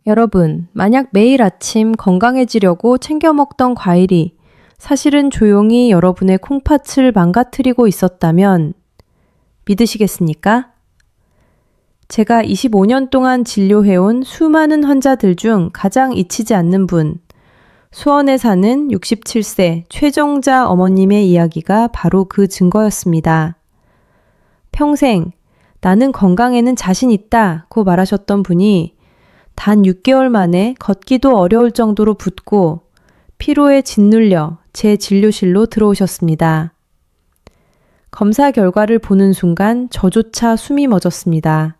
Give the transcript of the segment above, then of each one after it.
여러분, 만약 매일 아침 건강해지려고 챙겨 먹던 과일이 사실은 조용히 여러분의 콩팥을 망가뜨리고 있었다면 믿으시겠습니까? 제가 25년 동안 진료해온 수많은 환자들 중 가장 잊히지 않는 분, 수원에 사는 67세 최정자 어머님의 이야기가 바로 그 증거였습니다. 평생 나는 건강에는 자신 있다고 말하셨던 분이 단 6개월 만에 걷기도 어려울 정도로 붓고 피로에 짓눌려 제 진료실로 들어오셨습니다. 검사 결과를 보는 순간 저조차 숨이 멎었습니다.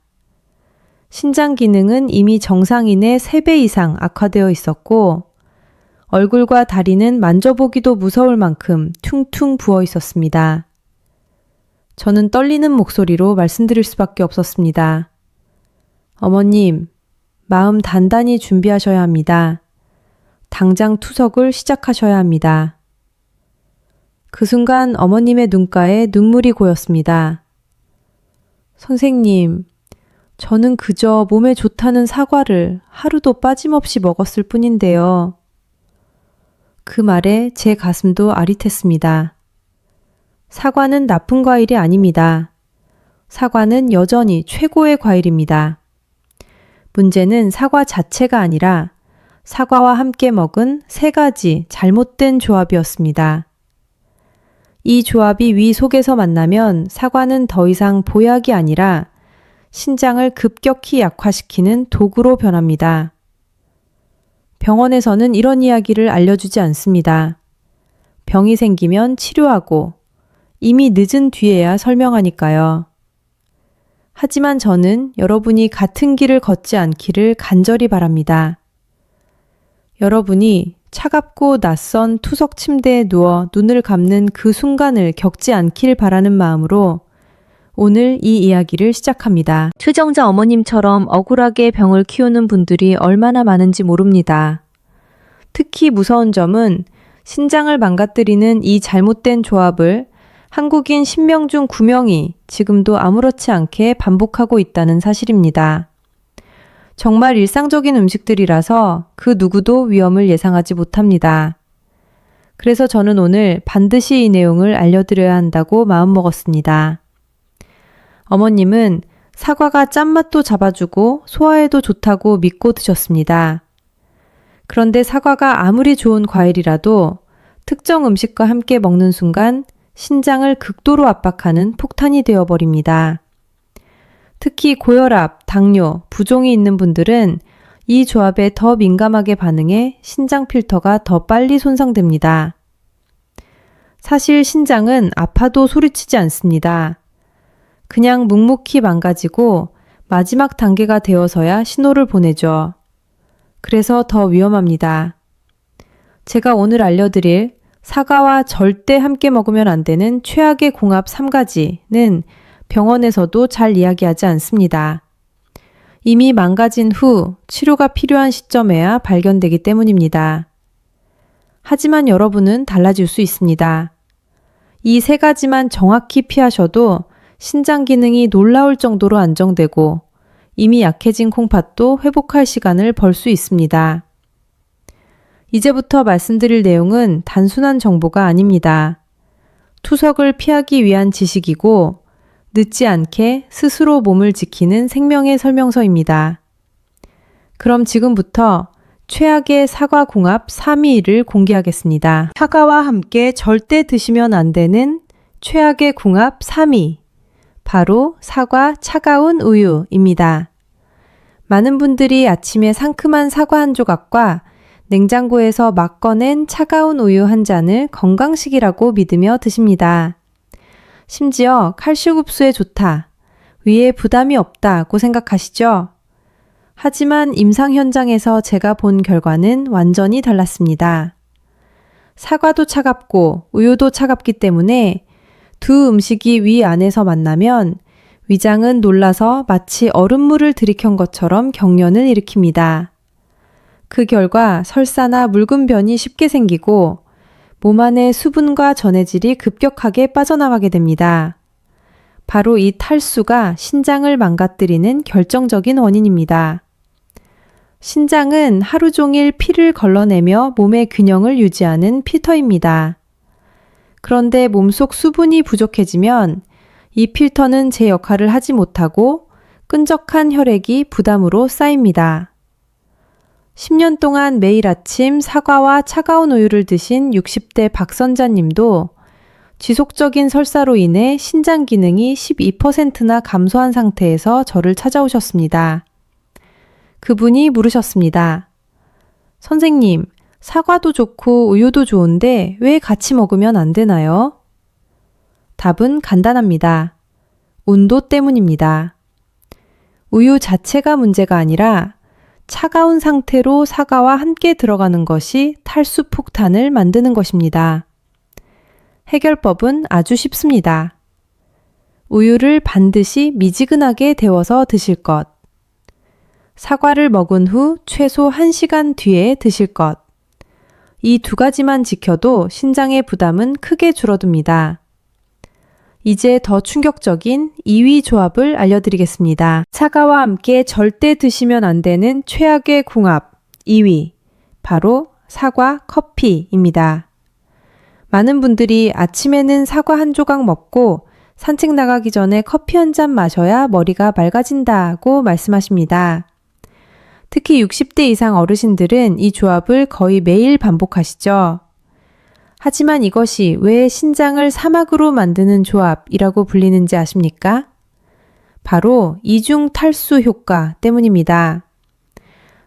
신장 기능은 이미 정상인의 3배 이상 악화되어 있었고 얼굴과 다리는 만져보기도 무서울 만큼 퉁퉁 부어 있었습니다. 저는 떨리는 목소리로 말씀드릴 수밖에 없었습니다. 어머님, 마음 단단히 준비하셔야 합니다. 당장 투석을 시작하셔야 합니다. 그 순간 어머님의 눈가에 눈물이 고였습니다. 선생님, 저는 그저 몸에 좋다는 사과를 하루도 빠짐없이 먹었을 뿐인데요. 그 말에 제 가슴도 아릿했습니다. 사과는 나쁜 과일이 아닙니다. 사과는 여전히 최고의 과일입니다. 문제는 사과 자체가 아니라 사과와 함께 먹은 3가지 잘못된 조합이었습니다. 이 조합이 위 속에서 만나면 사과는 더 이상 보약이 아니라 신장을 급격히 약화시키는 도구로 변합니다. 병원에서는 이런 이야기를 알려주지 않습니다. 병이 생기면 치료하고 이미 늦은 뒤에야 설명하니까요. 하지만 저는 여러분이 같은 길을 걷지 않기를 간절히 바랍니다. 여러분이 차갑고 낯선 투석 침대에 누워 눈을 감는 그 순간을 겪지 않길 바라는 마음으로 오늘 이 이야기를 시작합니다. 최정자 어머님처럼 억울하게 병을 키우는 분들이 얼마나 많은지 모릅니다. 특히 무서운 점은 신장을 망가뜨리는 이 잘못된 조합을 한국인 10명 중 9명이 지금도 아무렇지 않게 반복하고 있다는 사실입니다. 정말 일상적인 음식들이라서 그 누구도 위험을 예상하지 못합니다. 그래서 저는 오늘 반드시 이 내용을 알려드려야 한다고 마음먹었습니다. 어머님은 사과가 짠맛도 잡아주고 소화에도 좋다고 믿고 드셨습니다. 그런데 사과가 아무리 좋은 과일이라도 특정 음식과 함께 먹는 순간 신장을 극도로 압박하는 폭탄이 되어버립니다. 특히 고혈압, 당뇨, 부종이 있는 분들은 이 조합에 더 민감하게 반응해 신장 필터가 더 빨리 손상됩니다. 사실 신장은 아파도 소리치지 않습니다. 그냥 묵묵히 망가지고 마지막 단계가 되어서야 신호를 보내죠. 그래서 더 위험합니다. 제가 오늘 알려드릴 사과와 절대 함께 먹으면 안 되는 최악의 궁합 3가지는 병원에서도 잘 이야기하지 않습니다. 이미 망가진 후 치료가 필요한 시점에야 발견되기 때문입니다. 하지만 여러분은 달라질 수 있습니다. 이 3가지만 정확히 피하셔도 신장 기능이 놀라울 정도로 안정되고 이미 약해진 콩팥도 회복할 시간을 벌 수 있습니다. 이제부터 말씀드릴 내용은 단순한 정보가 아닙니다. 투석을 피하기 위한 지식이고 늦지 않게 스스로 몸을 지키는 생명의 설명서입니다. 그럼 지금부터 최악의 사과 궁합 3위를 공개하겠습니다. 사과와 함께 절대 드시면 안 되는 최악의 궁합 3위. 바로 사과 차가운 우유입니다. 많은 분들이 아침에 상큼한 사과 한 조각과 냉장고에서 막 꺼낸 차가운 우유 한 잔을 건강식이라고 믿으며 드십니다. 심지어 칼슘 흡수에 좋다, 위에 부담이 없다고 생각하시죠? 하지만 임상 현장에서 제가 본 결과는 완전히 달랐습니다. 사과도 차갑고 우유도 차갑기 때문에 두 음식이 위 안에서 만나면 위장은 놀라서 마치 얼음물을 들이켠 것처럼 경련을 일으킵니다. 그 결과 설사나 묽은 변이 쉽게 생기고 몸 안의 수분과 전해질이 급격하게 빠져나가게 됩니다. 바로 이 탈수가 신장을 망가뜨리는 결정적인 원인입니다. 신장은 하루 종일 피를 걸러내며 몸의 균형을 유지하는 필터입니다. 그런데 몸속 수분이 부족해지면 이 필터는 제 역할을 하지 못하고 끈적한 혈액이 부담으로 쌓입니다. 10년 동안 매일 아침 사과와 차가운 우유를 드신 60대 박선자님도 지속적인 설사로 인해 신장 기능이 12%나 감소한 상태에서 저를 찾아오셨습니다. 그분이 물으셨습니다. 선생님, 사과도 좋고 우유도 좋은데 왜 같이 먹으면 안 되나요? 답은 간단합니다. 온도 때문입니다. 우유 자체가 문제가 아니라 차가운 상태로 사과와 함께 들어가는 것이 탈수 폭탄을 만드는 것입니다. 해결법은 아주 쉽습니다. 우유를 반드시 미지근하게 데워서 드실 것. 사과를 먹은 후 최소 1시간 뒤에 드실 것. 이 두 가지만 지켜도 신장의 부담은 크게 줄어듭니다. 이제 더 충격적인 2위 조합을 알려드리겠습니다. 사과와 함께 절대 드시면 안 되는 최악의 궁합 2위, 바로 사과 커피입니다. 많은 분들이 아침에는 사과 한 조각 먹고 산책 나가기 전에 커피 한 잔 마셔야 머리가 맑아진다고 말씀하십니다. 특히 60대 이상 어르신들은 이 조합을 거의 매일 반복하시죠. 하지만 이것이 왜 신장을 사막으로 만드는 조합이라고 불리는지 아십니까? 바로 이중 탈수 효과 때문입니다.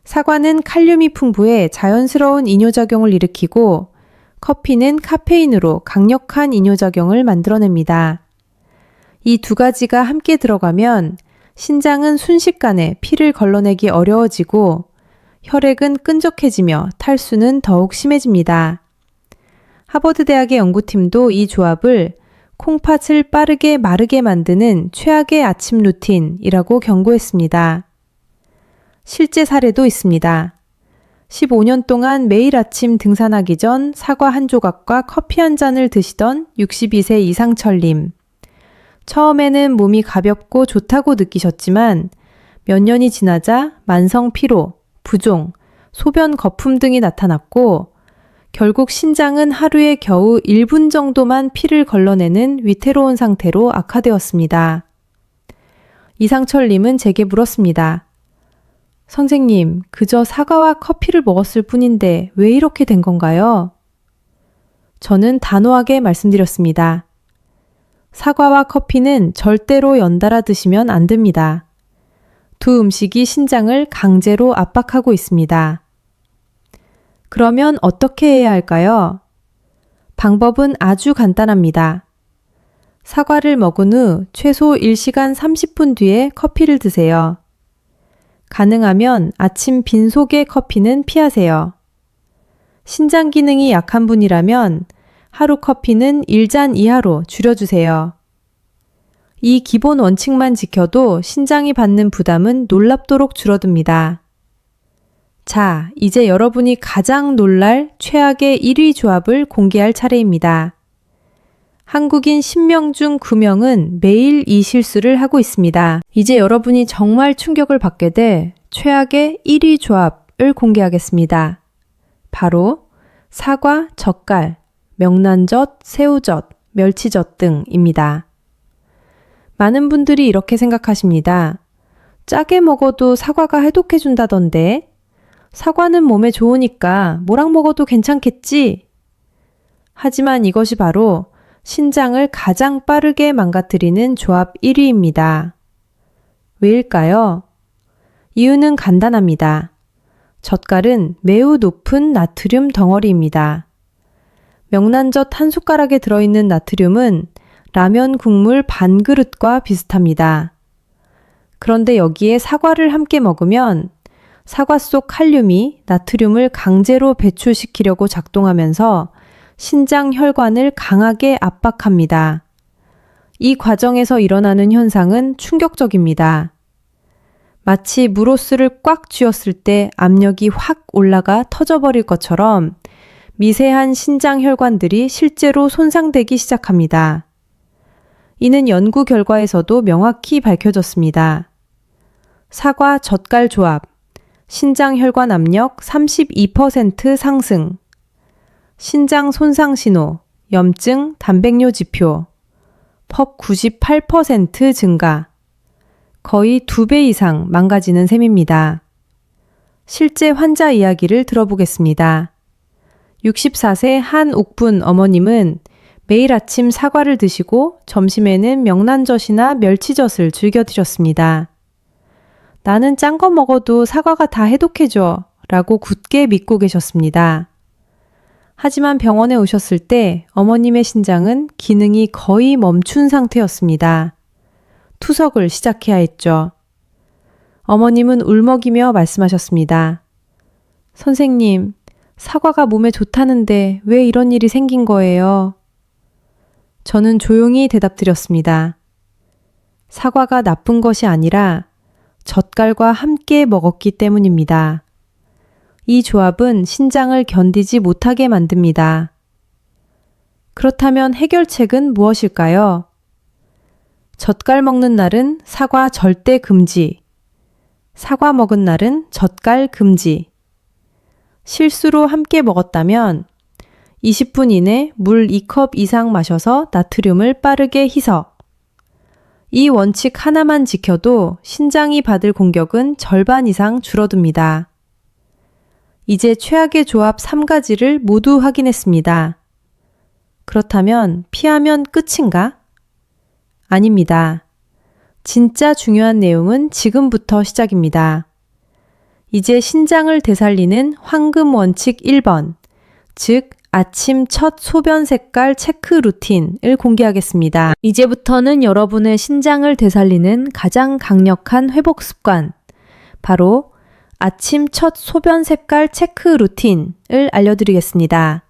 사과는 칼륨이 풍부해 자연스러운 이뇨작용을 일으키고 커피는 카페인으로 강력한 이뇨작용을 만들어냅니다. 이 두 가지가 함께 들어가면 신장은 순식간에 피를 걸러내기 어려워지고 혈액은 끈적해지며 탈수는 더욱 심해집니다. 하버드 대학의 연구팀도 이 조합을 콩팥을 빠르게 마르게 만드는 최악의 아침 루틴이라고 경고했습니다. 실제 사례도 있습니다. 15년 동안 매일 아침 등산하기 전 사과 한 조각과 커피 한 잔을 드시던 62세 이상철님. 처음에는 몸이 가볍고 좋다고 느끼셨지만 몇 년이 지나자 만성 피로, 부종, 소변 거품 등이 나타났고 결국 신장은 하루에 겨우 1분 정도만 피를 걸러내는 위태로운 상태로 악화되었습니다. 이상철님은 제게 물었습니다. 선생님, 그저 사과와 커피를 먹었을 뿐인데 왜 이렇게 된 건가요? 저는 단호하게 말씀드렸습니다. 사과와 커피는 절대로 연달아 드시면 안 됩니다. 두 음식이 신장을 강제로 압박하고 있습니다. 그러면 어떻게 해야 할까요? 방법은 아주 간단합니다. 사과를 먹은 후 최소 1시간 30분 뒤에 커피를 드세요. 가능하면 아침 빈속의 커피는 피하세요. 신장 기능이 약한 분이라면 하루 커피는 1잔 이하로 줄여주세요. 이 기본 원칙만 지켜도 신장이 받는 부담은 놀랍도록 줄어듭니다. 자, 이제 여러분이 가장 놀랄 최악의 1위 조합을 공개할 차례입니다. 한국인 10명 중 9명은 매일 이 실수를 하고 있습니다. 이제 여러분이 정말 충격을 받게 될 최악의 1위 조합을 공개하겠습니다. 바로 사과, 젓갈, 명란젓, 새우젓, 멸치젓 등입니다. 많은 분들이 이렇게 생각하십니다. 짜게 먹어도 사과가 해독해준다던데 사과는 몸에 좋으니까 뭐랑 먹어도 괜찮겠지? 하지만 이것이 바로 신장을 가장 빠르게 망가뜨리는 조합 1위입니다. 왜일까요? 이유는 간단합니다. 젓갈은 매우 높은 나트륨 덩어리입니다. 명란젓 한 숟가락에 들어있는 나트륨은 라면 국물 반 그릇과 비슷합니다. 그런데 여기에 사과를 함께 먹으면 사과 속 칼륨이 나트륨을 강제로 배출시키려고 작동하면서 신장 혈관을 강하게 압박합니다. 이 과정에서 일어나는 현상은 충격적입니다. 마치 물호스를 꽉 쥐었을 때 압력이 확 올라가 터져버릴 것처럼 미세한 신장 혈관들이 실제로 손상되기 시작합니다. 이는 연구 결과에서도 명확히 밝혀졌습니다. 사과 젓갈 조합, 신장 혈관 압력 32% 상승, 신장 손상 신호, 염증, 단백뇨 지표, 펍 98% 증가, 거의 2배 이상 망가지는 셈입니다. 실제 환자 이야기를 들어보겠습니다. 64세 한옥분 어머님은 매일 아침 사과를 드시고 점심에는 명란젓이나 멸치젓을 즐겨 드셨습니다. 나는 짠 거 먹어도 사과가 다 해독해줘 라고 굳게 믿고 계셨습니다. 하지만 병원에 오셨을 때 어머님의 신장은 기능이 거의 멈춘 상태였습니다. 투석을 시작해야 했죠. 어머님은 울먹이며 말씀하셨습니다. 선생님, 사과가 몸에 좋다는데 왜 이런 일이 생긴 거예요? 저는 조용히 대답드렸습니다. 사과가 나쁜 것이 아니라 젓갈과 함께 먹었기 때문입니다. 이 조합은 신장을 견디지 못하게 만듭니다. 그렇다면 해결책은 무엇일까요? 젓갈 먹는 날은 사과 절대 금지, 사과 먹은 날은 젓갈 금지. 실수로 함께 먹었다면 20분 이내 물 2컵 이상 마셔서 나트륨을 빠르게 희석. 이 원칙 하나만 지켜도 신장이 받을 공격은 절반 이상 줄어듭니다. 이제 최악의 조합 3가지를 모두 확인했습니다. 그렇다면 피하면 끝인가? 아닙니다. 진짜 중요한 내용은 지금부터 시작입니다. 이제 신장을 되살리는 황금 원칙 1번, 즉 아침 첫 소변 색깔 체크 루틴을 공개하겠습니다. 이제부터는 여러분의 신장을 되살리는 가장 강력한 회복 습관, 바로 아침 첫 소변 색깔 체크 루틴을 알려드리겠습니다.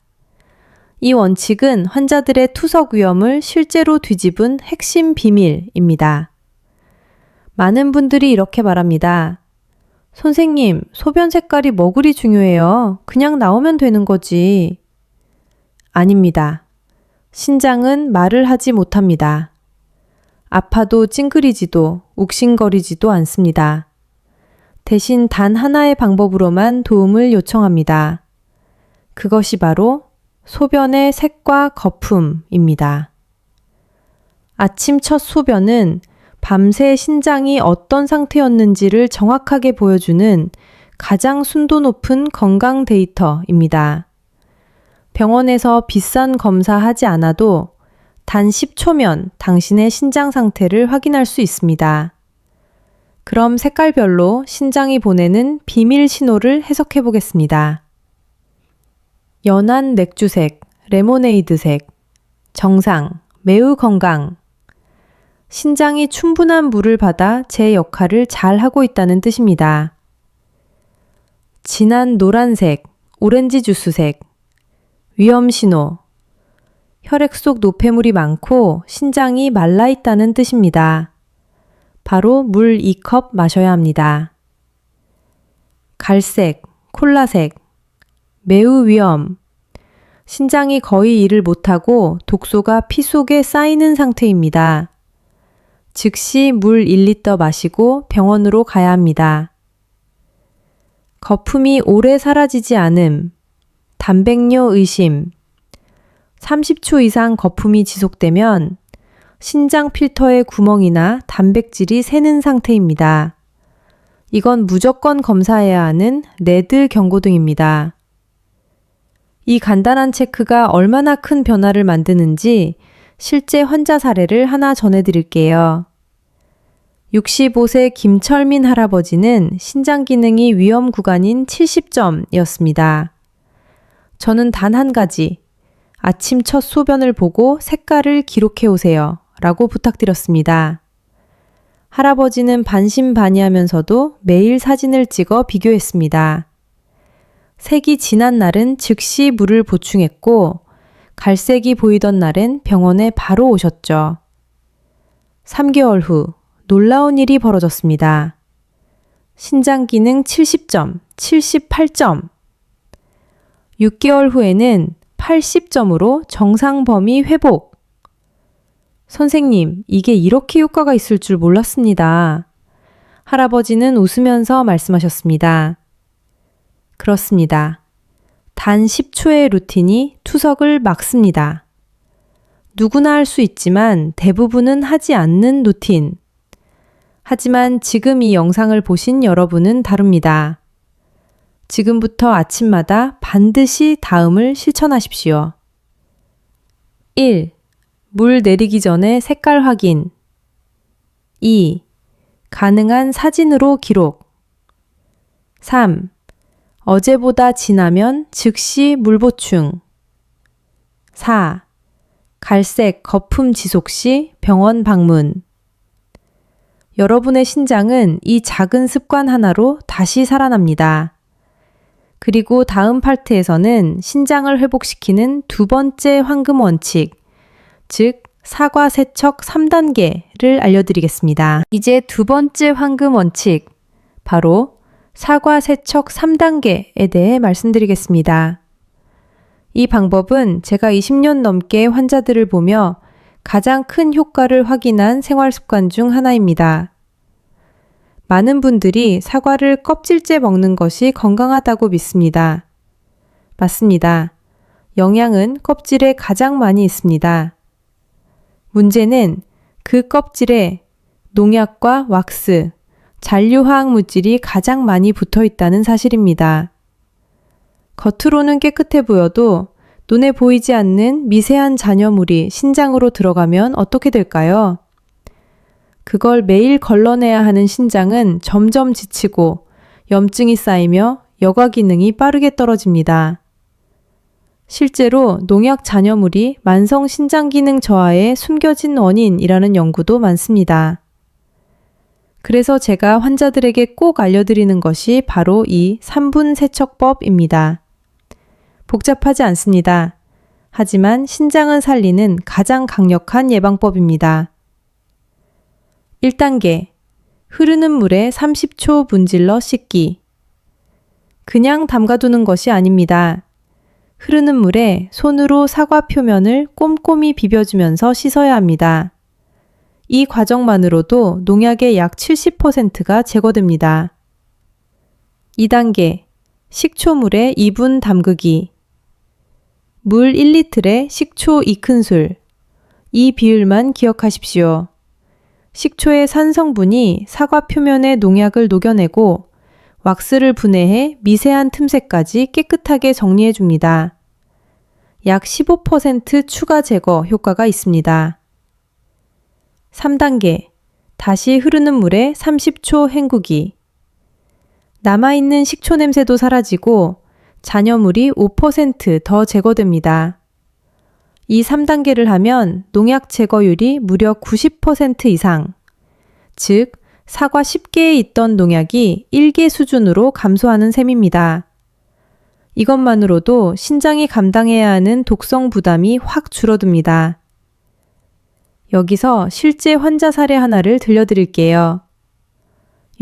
이 원칙은 환자들의 투석 위험을 실제로 뒤집은 핵심 비밀입니다. 많은 분들이 이렇게 말합니다. 선생님, 소변 색깔이 뭐 그리 중요해요? 그냥 나오면 되는 거지. 아닙니다. 신장은 말을 하지 못합니다. 아파도 찡그리지도 욱신거리지도 않습니다. 대신 단 하나의 방법으로만 도움을 요청합니다. 그것이 바로 소변의 색과 거품입니다. 아침 첫 소변은 밤새 신장이 어떤 상태였는지를 정확하게 보여주는 가장 순도 높은 건강 데이터입니다. 병원에서 비싼 검사하지 않아도 단 10초면 당신의 신장 상태를 확인할 수 있습니다. 그럼 색깔별로 신장이 보내는 비밀 신호를 해석해 보겠습니다. 연한 맥주색, 레모네이드색, 정상, 매우 건강. 신장이 충분한 물을 받아 제 역할을 잘 하고 있다는 뜻입니다. 진한 노란색, 오렌지 주스색, 위험 신호. 혈액 속 노폐물이 많고 신장이 말라 있다는 뜻입니다. 바로 물 2컵 마셔야 합니다. 갈색, 콜라색, 매우 위험. 신장이 거의 일을 못하고 독소가 피 속에 쌓이는 상태입니다. 즉시 물 1리터 마시고 병원으로 가야 합니다. 거품이 오래 사라지지 않음, 단백뇨 의심. 30초 이상 거품이 지속되면 신장 필터의 구멍이나 단백질이 새는 상태입니다. 이건 무조건 검사해야 하는 레드 경고등입니다. 이 간단한 체크가 얼마나 큰 변화를 만드는지 실제 환자 사례를 하나 전해드릴게요. 65세 김철민 할아버지는 신장 기능이 위험 구간인 70점이었습니다. 저는 단 한 가지, 아침 첫 소변을 보고 색깔을 기록해 오세요 라고 부탁드렸습니다. 할아버지는 반신반의하면서도 매일 사진을 찍어 비교했습니다. 색이 진한 날은 즉시 물을 보충했고 갈색이 보이던 날엔 병원에 바로 오셨죠. 3개월 후 놀라운 일이 벌어졌습니다. 신장 기능 70점, 78점. 6개월 후에는 80점으로 정상 범위 회복. 선생님, 이게 이렇게 효과가 있을 줄 몰랐습니다. 할아버지는 웃으면서 말씀하셨습니다. 그렇습니다. 단 10초의 루틴이 투석을 막습니다. 누구나 할 수 있지만 대부분은 하지 않는 루틴. 하지만 지금 이 영상을 보신 여러분은 다릅니다. 지금부터 아침마다 반드시 다음을 실천하십시오. 1. 물 내리기 전에 색깔 확인. 2. 가능한 사진으로 기록. 3. 어제보다 진하면 즉시 물 보충. 4. 갈색 거품 지속 시 병원 방문. 여러분의 신장은 이 작은 습관 하나로 다시 살아납니다. 그리고 다음 파트에서는 신장을 회복시키는 두 번째 황금 원칙, 즉 사과 세척 3단계를 알려드리겠습니다. 이제 두 번째 황금 원칙, 바로 사과 세척 3단계에 대해 말씀드리겠습니다. 이 방법은 제가 20년 넘게 환자들을 보며 가장 큰 효과를 확인한 생활 습관 중 하나입니다. 많은 분들이 사과를 껍질째 먹는 것이 건강하다고 믿습니다. 맞습니다. 영양은 껍질에 가장 많이 있습니다. 문제는 그 껍질에 농약과 왁스, 잔류화학 물질이 가장 많이 붙어 있다는 사실입니다. 겉으로는 깨끗해 보여도 눈에 보이지 않는 미세한 잔여물이 신장으로 들어가면 어떻게 될까요? 그걸 매일 걸러내야 하는 신장은 점점 지치고 염증이 쌓이며 여과 기능이 빠르게 떨어집니다. 실제로 농약 잔여물이 만성 신장 기능 저하의 숨겨진 원인이라는 연구도 많습니다. 그래서 제가 환자들에게 꼭 알려드리는 것이 바로 이 3분 세척법입니다. 복잡하지 않습니다. 하지만 신장을 살리는 가장 강력한 예방법입니다. 1단계, 흐르는 물에 30초 문질러 씻기. 그냥 담가두는 것이 아닙니다. 흐르는 물에 손으로 사과 표면을 꼼꼼히 비벼주면서 씻어야 합니다. 이 과정만으로도 농약의 약 70%가 제거됩니다. 2단계, 식초물에 2분 담그기. 물 1리터에 식초 2큰술. 이 비율만 기억하십시오. 식초의 산성분이 사과 표면의 농약을 녹여내고 왁스를 분해해 미세한 틈새까지 깨끗하게 정리해 줍니다. 약 15% 추가 제거 효과가 있습니다. 3단계, 다시 흐르는 물에 30초 헹구기. 남아있는 식초 냄새도 사라지고 잔여물이 5% 더 제거됩니다. 이 3단계를 하면 농약 제거율이 무려 90% 이상, 즉 사과 10개에 있던 농약이 1개 수준으로 감소하는 셈입니다. 이것만으로도 신장이 감당해야 하는 독성 부담이 확 줄어듭니다. 여기서 실제 환자 사례 하나를 들려드릴게요.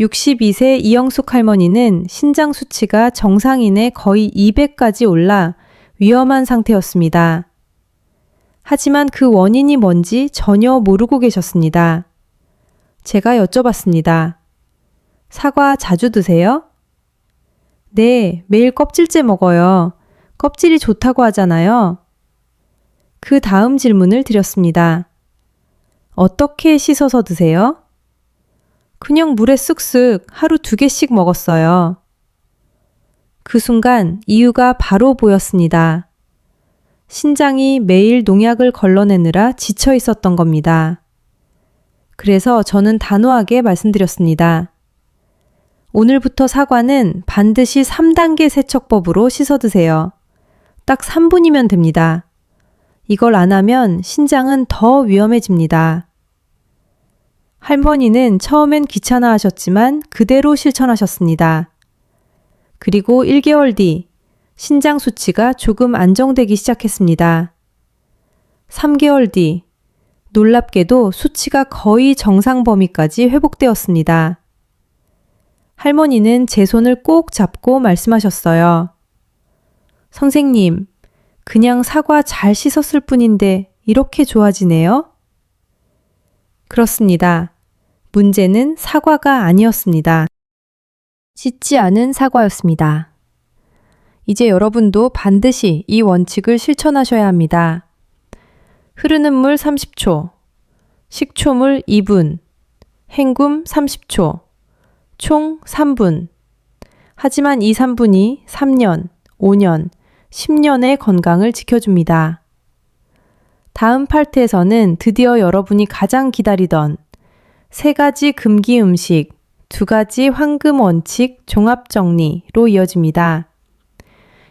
62세 이영숙 할머니는 신장 수치가 정상인의 거의 200까지 올라 위험한 상태였습니다. 하지만 그 원인이 뭔지 전혀 모르고 계셨습니다. 제가 여쭤봤습니다. 사과 자주 드세요? 네, 매일 껍질째 먹어요. 껍질이 좋다고 하잖아요. 그 다음 질문을 드렸습니다. 어떻게 씻어서 드세요? 그냥 물에 쓱쓱 하루 2개씩 먹었어요. 그 순간 이유가 바로 보였습니다. 신장이 매일 농약을 걸러내느라 지쳐 있었던 겁니다. 그래서 저는 단호하게 말씀드렸습니다. 오늘부터 사과는 반드시 3단계 세척법으로 씻어 드세요. 딱 3분이면 됩니다. 이걸 안 하면 신장은 더 위험해집니다. 할머니는 처음엔 귀찮아 하셨지만 그대로 실천하셨습니다. 그리고 1개월 뒤 신장 수치가 조금 안정되기 시작했습니다. 3개월 뒤 놀랍게도 수치가 거의 정상 범위까지 회복되었습니다. 할머니는 제 손을 꼭 잡고 말씀하셨어요. 선생님, 그냥 사과 잘 씻었을 뿐인데 이렇게 좋아지네요? 그렇습니다. 문제는 사과가 아니었습니다. 씻지 않은 사과였습니다. 이제 여러분도 반드시 이 원칙을 실천하셔야 합니다. 흐르는 물 30초, 식초물 2분, 헹굼 30초, 총 3분. 하지만 이 3분이 3년, 5년, 10년의 건강을 지켜줍니다. 다음 파트에서는 드디어 여러분이 가장 기다리던 3가지 금기 음식, 2가지 황금 원칙 종합 정리로 이어집니다.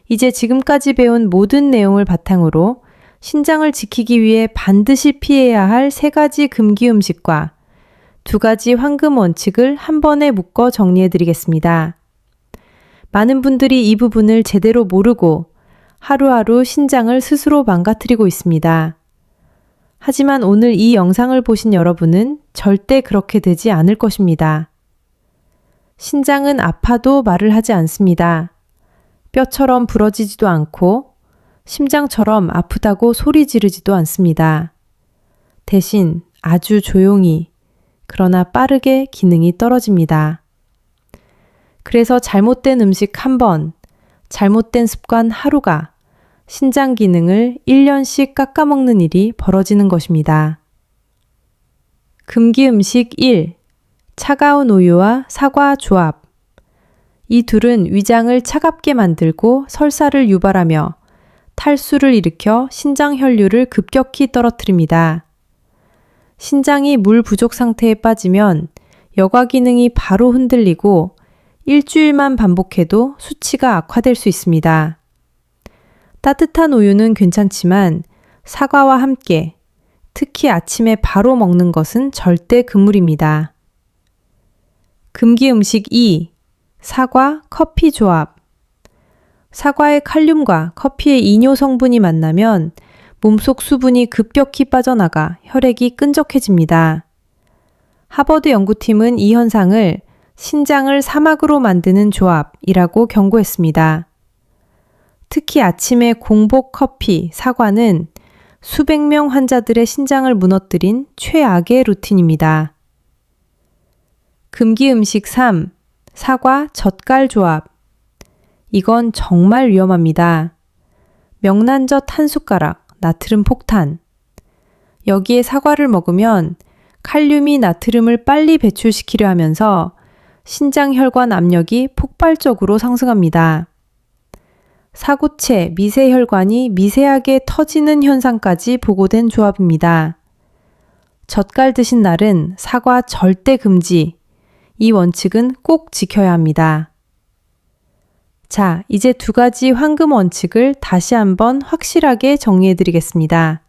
이제 지금까지 배운 모든 내용을 바탕으로 신장을 지키기 위해 반드시 피해야 할 3가지 금기 음식과 2가지 황금 원칙을 한 번에 묶어 정리해 드리겠습니다. 많은 분들이 이 부분을 제대로 모르고 하루하루 신장을 스스로 망가뜨리고 있습니다. 하지만 오늘 이 영상을 보신 여러분은 절대 그렇게 되지 않을 것입니다. 신장은 아파도 말을 하지 않습니다. 뼈처럼 부러지지도 않고 심장처럼 아프다고 소리 지르지도 않습니다. 대신 아주 조용히 그러나 빠르게 기능이 떨어집니다. 그래서 잘못된 음식 한 번, 잘못된 습관 하루가 신장 기능을 1년씩 깎아먹는 일이 벌어지는 것입니다. 금기 음식 1. 차가운 우유와 사과 조합. 이 둘은 위장을 차갑게 만들고 설사를 유발하며 탈수를 일으켜 신장 혈류를 급격히 떨어뜨립니다. 신장이 물 부족 상태에 빠지면 여과 기능이 바로 흔들리고 일주일만 반복해도 수치가 악화될 수 있습니다. 따뜻한 우유는 괜찮지만 사과와 함께 특히 아침에 바로 먹는 것은 절대 금물입니다. 금기 음식 2. 사과, 커피 조합. 사과의 칼륨과 커피의 이뇨 성분이 만나면 몸속 수분이 급격히 빠져나가 혈액이 끈적해집니다. 하버드 연구팀은 이 현상을 신장을 사막으로 만드는 조합이라고 경고했습니다. 특히 아침에 공복 커피, 사과는 수백 명 환자들의 신장을 무너뜨린 최악의 루틴입니다. 금기 음식 3. 사과, 젓갈 조합. 이건 정말 위험합니다. 명란젓 한 숟가락, 나트륨 폭탄. 여기에 사과를 먹으면 칼륨이 나트륨을 빨리 배출시키려 하면서 신장 혈관 압력이 폭발적으로 상승합니다. 사구체, 미세혈관이 미세하게 터지는 현상까지 보고된 조합입니다. 젓갈 드신 날은 사과 절대 금지. 이 원칙은 꼭 지켜야 합니다. 자, 이제 2가지 황금 원칙을 다시 한번 확실하게 정리해 드리겠습니다.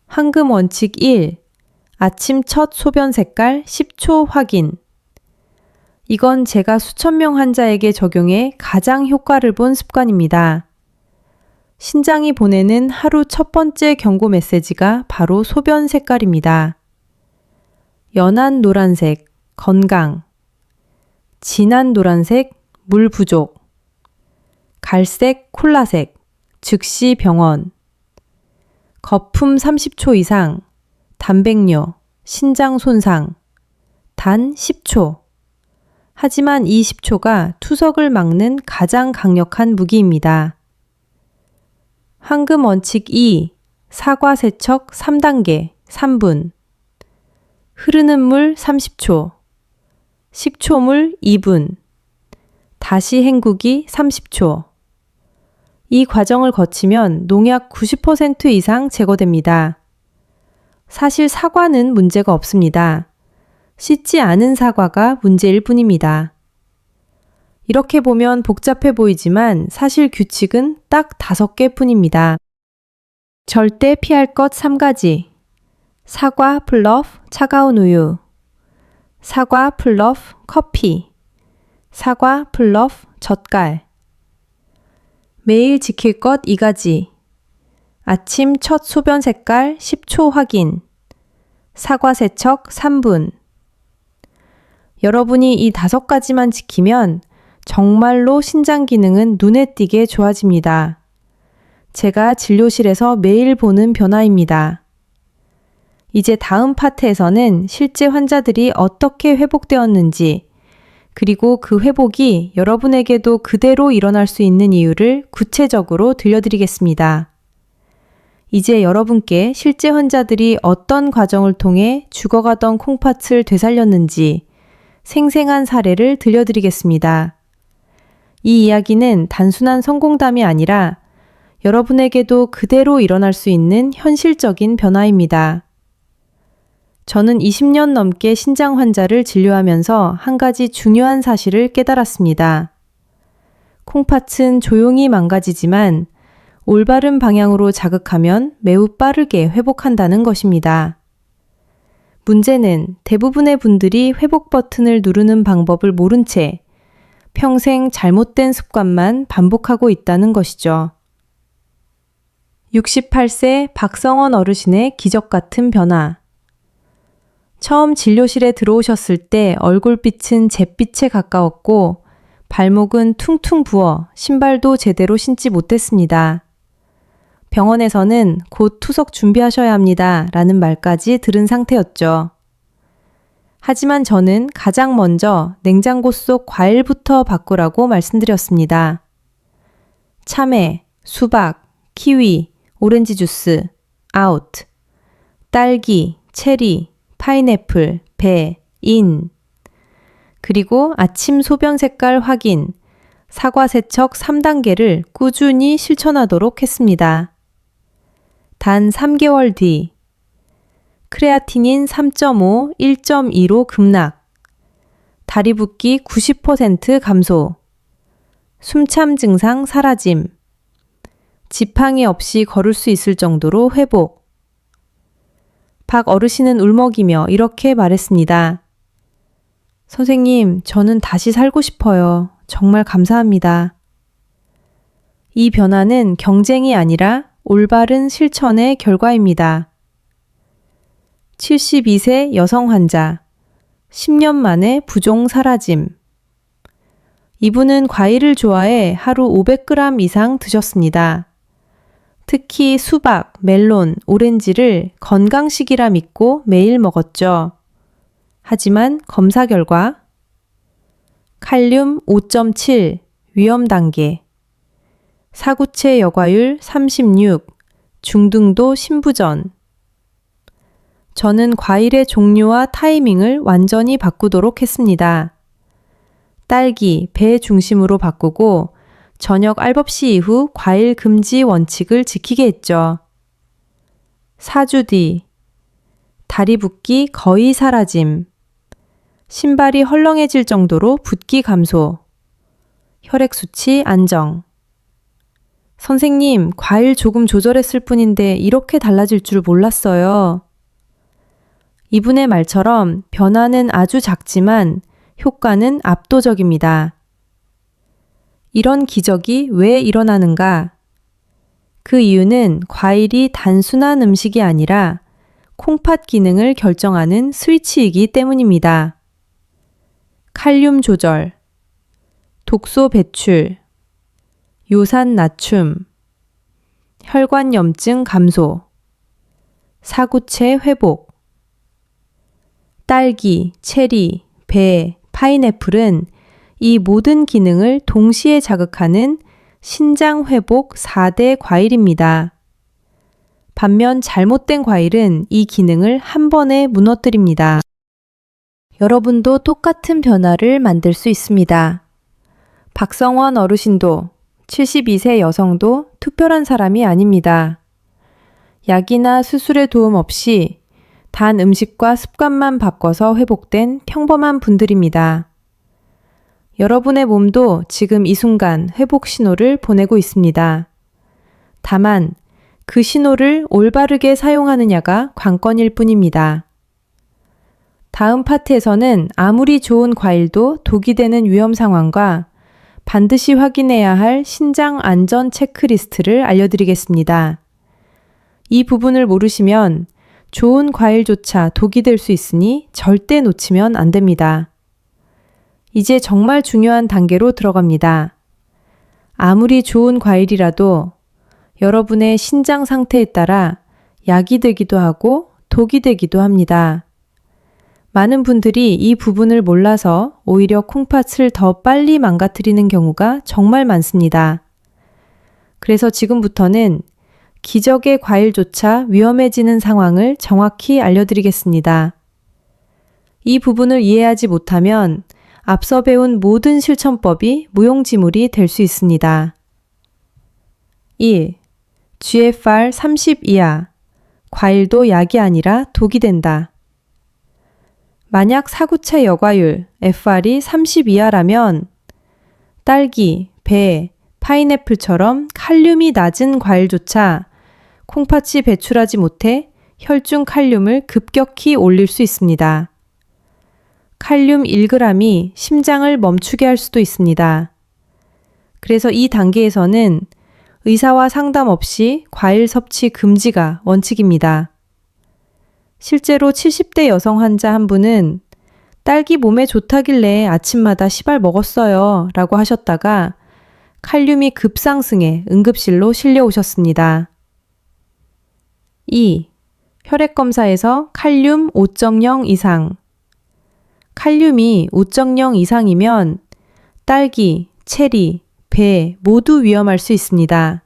황금 원칙 1. 아침 첫 소변 색깔 10초 확인. 이건 제가 수천 명 환자에게 적용해 가장 효과를 본 습관입니다. 신장이 보내는 하루 첫 번째 경고 메시지가 바로 소변 색깔입니다. 연한 노란색, 건강. 진한 노란색, 물 부족. 갈색, 콜라색, 즉시 병원. 거품 30초 이상, 단백뇨, 신장 손상. 단 10초. 하지만 이 10초가 투석을 막는 가장 강력한 무기입니다. 황금 원칙 2. 사과 세척 3단계 3분. 흐르는 물 30초. 식초물 2분. 다시 헹구기 30초. 이 과정을 거치면 농약 90% 이상 제거됩니다. 사실 사과는 문제가 없습니다. 씻지 않은 사과가 문제일 뿐입니다. 이렇게 보면 복잡해 보이지만 사실 규칙은 딱 5개 뿐입니다. 절대 피할 것 3가지. 사과 플러프 차가운 우유. 사과 플러프 커피. 사과 플러프 젓갈. 매일 지킬 것 2가지. 아침 첫 소변 색깔 10초 확인. 사과 세척 3분. 여러분이 이 5가지만 지키면 정말로 신장 기능은 눈에 띄게 좋아집니다. 제가 진료실에서 매일 보는 변화입니다. 이제 다음 파트에서는 실제 환자들이 어떻게 회복되었는지, 그리고 그 회복이 여러분에게도 그대로 일어날 수 있는 이유를 구체적으로 들려드리겠습니다. 이제 여러분께 실제 환자들이 어떤 과정을 통해 죽어가던 콩팥을 되살렸는지 생생한 사례를 들려드리겠습니다. 이 이야기는 단순한 성공담이 아니라 여러분에게도 그대로 일어날 수 있는 현실적인 변화입니다. 저는 20년 넘게 신장 환자를 진료하면서 한 가지 중요한 사실을 깨달았습니다. 콩팥은 조용히 망가지지만 올바른 방향으로 자극하면 매우 빠르게 회복한다는 것입니다. 문제는 대부분의 분들이 회복 버튼을 누르는 방법을 모른 채 평생 잘못된 습관만 반복하고 있다는 것이죠. 68세 박성원 어르신의 기적 같은 변화. 처음 진료실에 들어오셨을 때 얼굴빛은 잿빛에 가까웠고 발목은 퉁퉁 부어 신발도 제대로 신지 못했습니다. 병원에서는 곧 투석 준비하셔야 합니다. 라는 말까지 들은 상태였죠. 하지만 저는 가장 먼저 냉장고 속 과일부터 바꾸라고 말씀드렸습니다. 참외, 수박, 키위, 오렌지 주스, 아웃, 딸기, 체리, 파인애플, 배, 인, 그리고 아침 소변 색깔 확인, 사과 세척 3단계를 꾸준히 실천하도록 했습니다. 단 3개월 뒤, 크레아티닌 3.5, 1.2로 급락, 다리 붓기 90% 감소, 숨참 증상 사라짐, 지팡이 없이 걸을 수 있을 정도로 회복. 박 어르신은 울먹이며 이렇게 말했습니다. 선생님, 저는 다시 살고 싶어요. 정말 감사합니다. 이 변화는 경쟁이 아니라 올바른 실천의 결과입니다. 72세 여성 환자, 10년 만에 부종 사라짐. 이분은 과일을 좋아해 하루 500g 이상 드셨습니다. 특히 수박, 멜론, 오렌지를 건강식이라 믿고 매일 먹었죠. 하지만 검사 결과 칼륨 5.7 위험 단계, 사구체 여과율 36, 중등도 신부전. 저는 과일의 종류와 타이밍을 완전히 바꾸도록 했습니다. 딸기, 배 중심으로 바꾸고 저녁 알법시 이후 과일 금지 원칙을 지키게 했죠. 4주 뒤, 다리 붓기 거의 사라짐, 신발이 헐렁해질 정도로 붓기 감소, 혈액 수치 안정. 선생님, 과일 조금 조절했을 뿐인데 이렇게 달라질 줄 몰랐어요. 이분의 말처럼 변화는 아주 작지만 효과는 압도적입니다. 이런 기적이 왜 일어나는가? 그 이유는 과일이 단순한 음식이 아니라 콩팥 기능을 결정하는 스위치이기 때문입니다. 칼륨 조절, 독소 배출, 요산 낮춤, 혈관 염증 감소, 사구체 회복. 딸기, 체리, 배, 파인애플은 이 모든 기능을 동시에 자극하는 신장 회복 4대 과일입니다. 반면 잘못된 과일은 이 기능을 한 번에 무너뜨립니다. 여러분도 똑같은 변화를 만들 수 있습니다. 박성원 어르신도 72세 여성도 특별한 사람이 아닙니다. 약이나 수술의 도움 없이 단 음식과 습관만 바꿔서 회복된 평범한 분들입니다. 여러분의 몸도 지금 이 순간 회복 신호를 보내고 있습니다. 다만 그 신호를 올바르게 사용하느냐가 관건일 뿐입니다. 다음 파트에서는 아무리 좋은 과일도 독이 되는 위험 상황과 반드시 확인해야 할 신장 안전 체크리스트를 알려드리겠습니다. 이 부분을 모르시면 좋은 과일조차 독이 될 수 있으니 절대 놓치면 안 됩니다. 이제 정말 중요한 단계로 들어갑니다. 아무리 좋은 과일이라도 여러분의 신장 상태에 따라 약이 되기도 하고 독이 되기도 합니다. 많은 분들이 이 부분을 몰라서 오히려 콩팥을 더 빨리 망가뜨리는 경우가 정말 많습니다. 그래서 지금부터는 기적의 과일조차 위험해지는 상황을 정확히 알려드리겠습니다. 이 부분을 이해하지 못하면 앞서 배운 모든 실천법이 무용지물이 될 수 있습니다. 1. GFR 30 이하. 과일도 약이 아니라 독이 된다. 만약 사구체 여과율 FR이 30 이하라면 딸기, 배, 파인애플처럼 칼륨이 낮은 과일조차 콩팥이 배출하지 못해 혈중 칼륨을 급격히 올릴 수 있습니다. 칼륨 1g이 심장을 멈추게 할 수도 있습니다. 그래서 이 단계에서는 의사와 상담 없이 과일 섭취 금지가 원칙입니다. 실제로 70대 여성 환자 한 분은 딸기 몸에 좋다길래 아침마다 시발 먹었어요 라고 하셨다가 칼륨이 급상승해 응급실로 실려오셨습니다. 2. 혈액검사에서 칼륨 5.0 이상. 칼륨이 5.0 이상이면 딸기, 체리, 배 모두 위험할 수 있습니다.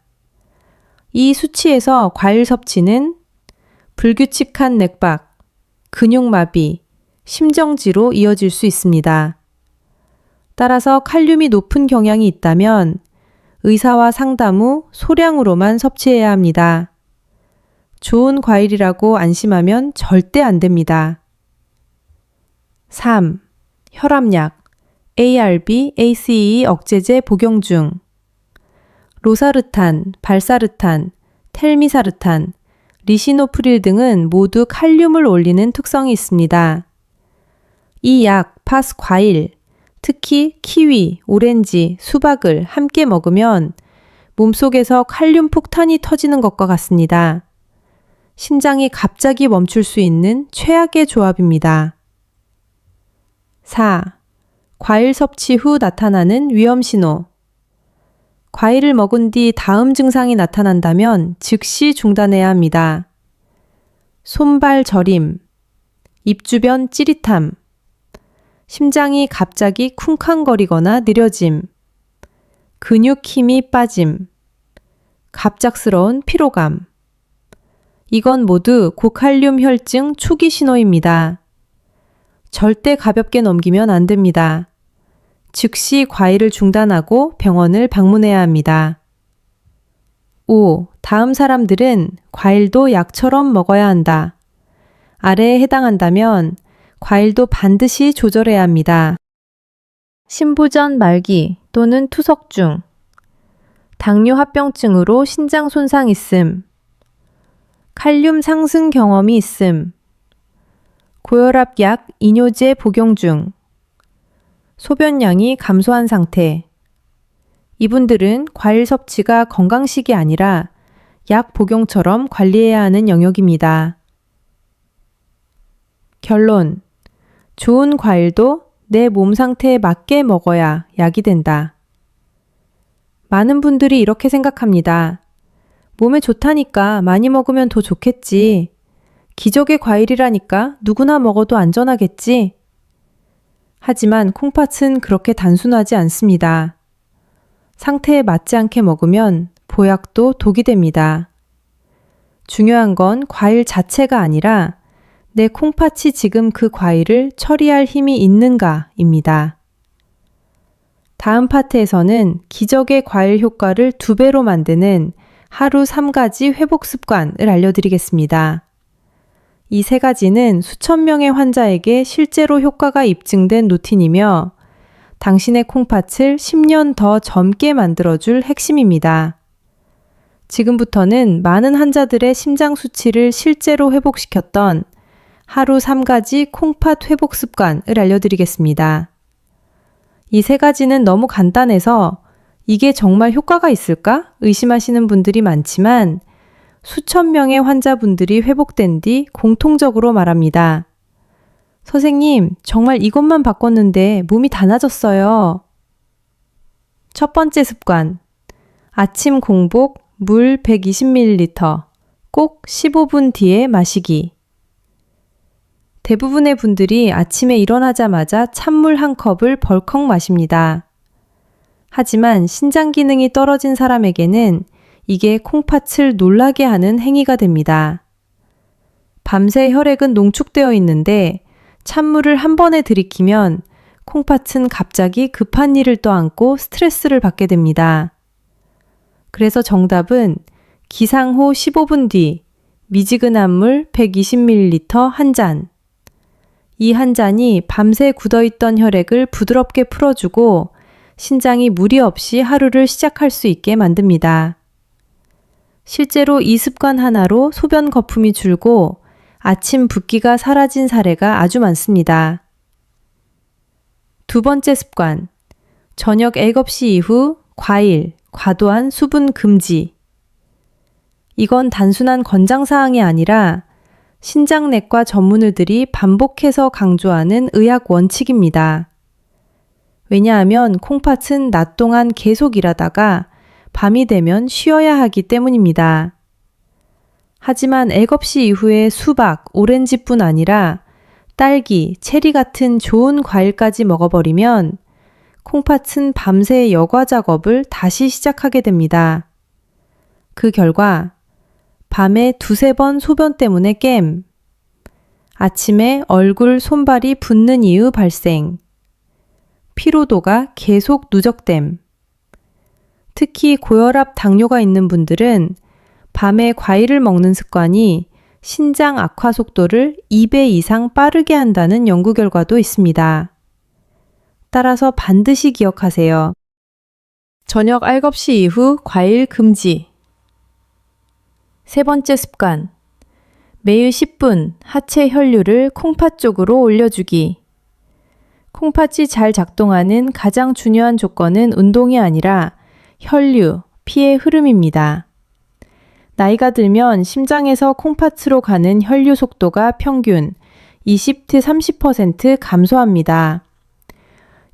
이 수치에서 과일 섭취는 불규칙한 맥박, 근육마비, 심정지로 이어질 수 있습니다. 따라서 칼륨이 높은 경향이 있다면 의사와 상담 후 소량으로만 섭취해야 합니다. 좋은 과일이라고 안심하면 절대 안 됩니다. 3. 혈압약, ARB, ACE 억제제 복용 중. 로사르탄, 발사르탄, 텔미사르탄, 리시노프릴 등은 모두 칼륨을 올리는 특성이 있습니다. 이 약, 팥, 과일, 특히 키위, 오렌지, 수박을 함께 먹으면 몸속에서 칼륨 폭탄이 터지는 것과 같습니다. 심장이 갑자기 멈출 수 있는 최악의 조합입니다. 4. 과일 섭취 후 나타나는 위험 신호. 과일을 먹은 뒤 다음 증상이 나타난다면 즉시 중단해야 합니다. 손발 저림, 입 주변 찌릿함, 심장이 갑자기 쿵쾅거리거나 느려짐, 근육 힘이 빠짐, 갑작스러운 피로감. 이건 모두 고칼륨 혈증 초기 신호입니다. 절대 가볍게 넘기면 안 됩니다. 즉시 과일을 중단하고 병원을 방문해야 합니다. 5. 다음 사람들은 과일도 약처럼 먹어야 한다. 아래에 해당한다면 과일도 반드시 조절해야 합니다. 신부전 말기 또는 투석중, 당뇨 합병증으로 신장 손상 있음, 칼륨 상승 경험이 있음, 고혈압 약 이뇨제 복용 중, 소변량이 감소한 상태. 이분들은 과일 섭취가 건강식이 아니라 약 복용처럼 관리해야 하는 영역입니다. 결론. 좋은 과일도 내 몸 상태에 맞게 먹어야 약이 된다. 많은 분들이 이렇게 생각합니다. 몸에 좋다니까 많이 먹으면 더 좋겠지. 기적의 과일이라니까 누구나 먹어도 안전하겠지. 하지만 콩팥은 그렇게 단순하지 않습니다. 상태에 맞지 않게 먹으면 보약도 독이 됩니다. 중요한 건 과일 자체가 아니라 내 콩팥이 지금 그 과일을 처리할 힘이 있는가입니다. 다음 파트에서는 기적의 과일 효과를 2배로 만드는 하루 3가지 회복 습관을 알려드리겠습니다. 이 3가지는 수천 명의 환자에게 실제로 효과가 입증된 루틴이며 당신의 콩팥을 10년 더 젊게 만들어줄 핵심입니다. 지금부터는 많은 환자들의 심장 수치를 실제로 회복시켰던 하루 3가지 콩팥 회복 습관을 알려드리겠습니다. 이 3가지는 너무 간단해서 이게 정말 효과가 있을까 의심하시는 분들이 많지만 수천 명의 환자분들이 회복된 뒤 공통적으로 말합니다. 선생님, 정말 이것만 바꿨는데 몸이 다 나아졌어요. 첫 번째 습관. 아침 공복 물 120ml 꼭 15분 뒤에 마시기. 대부분의 분들이 아침에 일어나자마자 찬물 한 컵을 벌컥 마십니다. 하지만 신장 기능이 떨어진 사람에게는 이게 콩팥을 놀라게 하는 행위가 됩니다. 밤새 혈액은 농축되어 있는데 찬물을 한 번에 들이키면 콩팥은 갑자기 급한 일을 떠안고 스트레스를 받게 됩니다. 그래서 정답은 기상 후 15분 뒤 미지근한 물 120ml 한 잔. 이 한 잔이 밤새 굳어있던 혈액을 부드럽게 풀어주고 신장이 무리 없이 하루를 시작할 수 있게 만듭니다. 실제로 이 습관 하나로 소변 거품이 줄고 아침 붓기가 사라진 사례가 아주 많습니다. 두 번째 습관, 저녁 액업시 이후 과일, 과도한 수분 금지. 이건 단순한 권장사항이 아니라 신장내과 전문의들이 반복해서 강조하는 의학 원칙입니다. 왜냐하면 콩팥은 낮 동안 계속 일하다가 밤이 되면 쉬어야 하기 때문입니다. 하지만 액업시 이후에 수박, 오렌지뿐 아니라 딸기, 체리 같은 좋은 과일까지 먹어버리면 콩팥은 밤새 여과 작업을 다시 시작하게 됩니다. 그 결과 밤에 두세 번 소변 때문에 깸, 아침에 얼굴, 손발이 붓는 이유 발생, 피로도가 계속 누적됨. 특히 고혈압, 당뇨가 있는 분들은 밤에 과일을 먹는 습관이 신장 악화 속도를 2배 이상 빠르게 한다는 연구 결과도 있습니다. 따라서 반드시 기억하세요. 저녁 알겁시 이후 과일 금지. 세 번째 습관. 매일 10분 하체 혈류를 콩팥 쪽으로 올려주기. 콩팥이 잘 작동하는 가장 중요한 조건은 운동이 아니라 혈류, 피의 흐름입니다. 나이가 들면 심장에서 콩팥으로 가는 혈류 속도가 평균 20-30% 감소합니다.